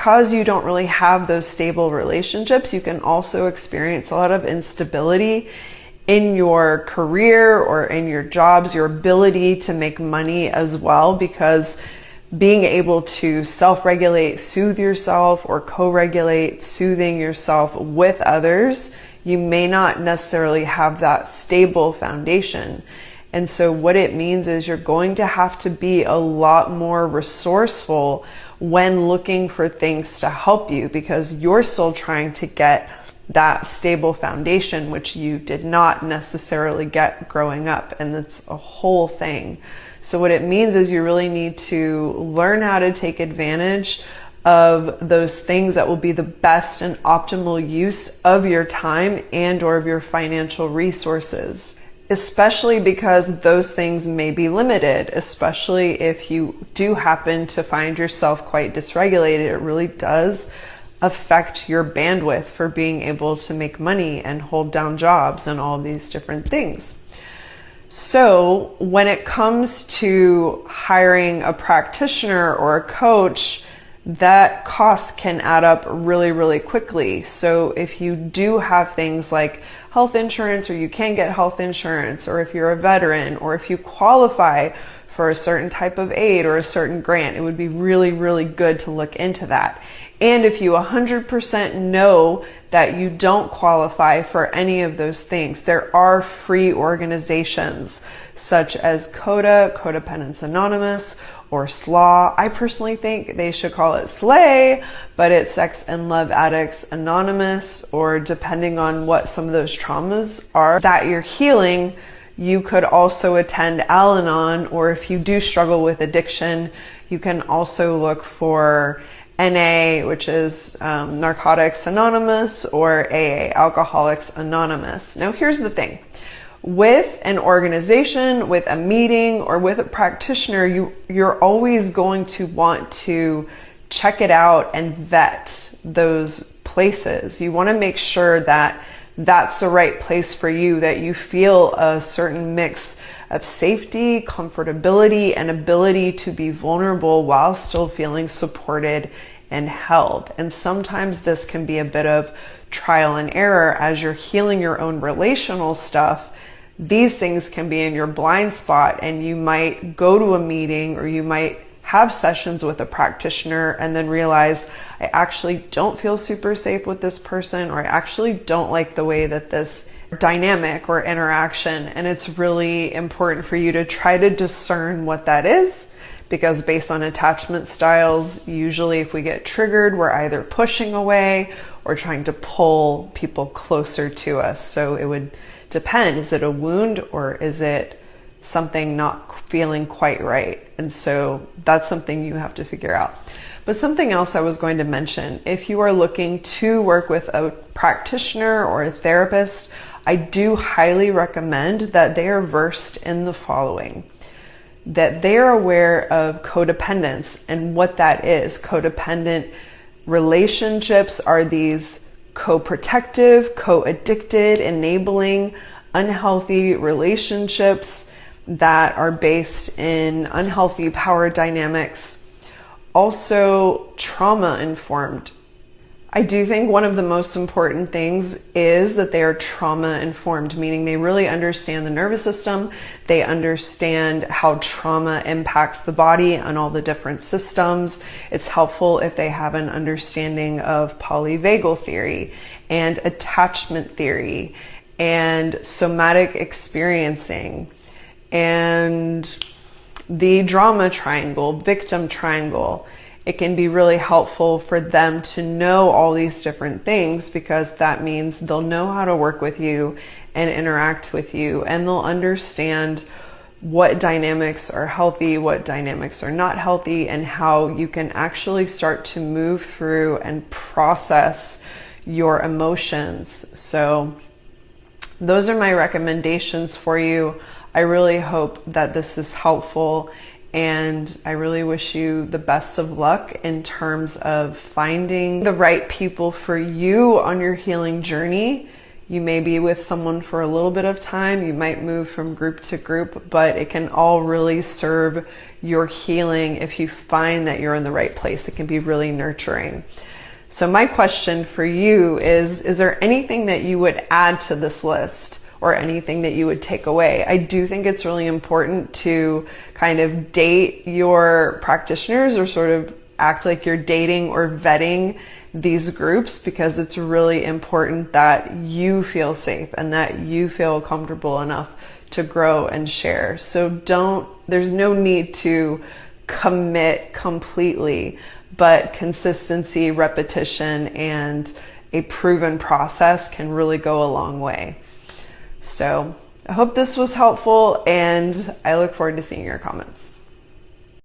because you don't really have those stable relationships, you can also experience a lot of instability in your career or in your jobs, your ability to make money as well, because being able to self-regulate, soothe yourself, or co-regulate, soothing yourself with others, you may not necessarily have that stable foundation. And so what it means is you're going to have to be a lot more resourceful when looking for things to help you, because you're still trying to get that stable foundation, which you did not necessarily get growing up. And that's a whole thing. So what it means is you really need to learn how to take advantage of those things that will be the best and optimal use of your time and or of your financial resources, especially because those things may be limited, especially if you do happen to find yourself quite dysregulated. It really does affect your bandwidth for being able to make money and hold down jobs and all these different things. So when it comes to hiring a practitioner or a coach, that cost can add up really, really quickly. So if you do have things like health insurance, or you can get health insurance, or if you're a veteran, or if you qualify for a certain type of aid or a certain grant, it would be really, really good to look into that. And if you 100% know that you don't qualify for any of those things, there are free organizations such as CODA, Codependence Anonymous, or SLAW. I personally think they should call it SLAY, but it's Sex and Love Addicts Anonymous, or depending on what some of those traumas are that you're healing, you could also attend Al-Anon, or if you do struggle with addiction, you can also look for NA, which is Narcotics Anonymous, or AA, Alcoholics Anonymous. Now, here's the thing. With an organization, with a meeting, or with a practitioner, you're always going to want to check it out and vet those places. You want to make sure that that's the right place for you, that you feel a certain mix of safety, comfortability, and ability to be vulnerable while still feeling supported and held. And sometimes this can be a bit of trial and error as you're healing your own relational stuff. These things can be in your blind spot, and you might go to a meeting or you might have sessions with a practitioner and then realize, I actually don't feel super safe with this person, or I actually don't like the way that this dynamic or interaction. And it's really important for you to try to discern what that is, because based on attachment styles, usually if we get triggered, we're either pushing away or trying to pull people closer to us. So it would depend. Is it a wound, or is it something not feeling quite right? And so that's something you have to figure out. But something else I was going to mention, if you are looking to work with a practitioner or a therapist, I do highly recommend that they are versed in the following: that they are aware of codependence and what that is. Codependent relationships are these co-protective, co-addicted, enabling, unhealthy relationships that are based in unhealthy power dynamics. Also, trauma-informed. I do think one of the most important things is that they are trauma-informed, meaning they really understand the nervous system. They understand how trauma impacts the body and all the different systems. It's helpful if they have an understanding of polyvagal theory and attachment theory and somatic experiencing and the drama triangle, victim triangle. It can be really helpful for them to know all these different things, because that means they'll know how to work with you and interact with you, and they'll understand what dynamics are healthy, what dynamics are not healthy, and how you can actually start to move through and process your emotions. So those are my recommendations for you. I really hope that this is helpful, and I really wish you the best of luck in terms of finding the right people for you on your healing journey. You may be with someone for a little bit of time. You might move from group to group, but it can all really serve your healing if you find that you're in the right place. It can be really nurturing. So my question for you is there anything that you would add to this list or anything that you would take away? I do think it's really important to kind of date your practitioners, or sort of act like you're dating or vetting these groups, because it's really important that you feel safe and that you feel comfortable enough to grow and share. So there's no need to commit completely, but consistency, repetition, and a proven process can really go a long way. So I hope this was helpful, and I look forward to seeing your comments.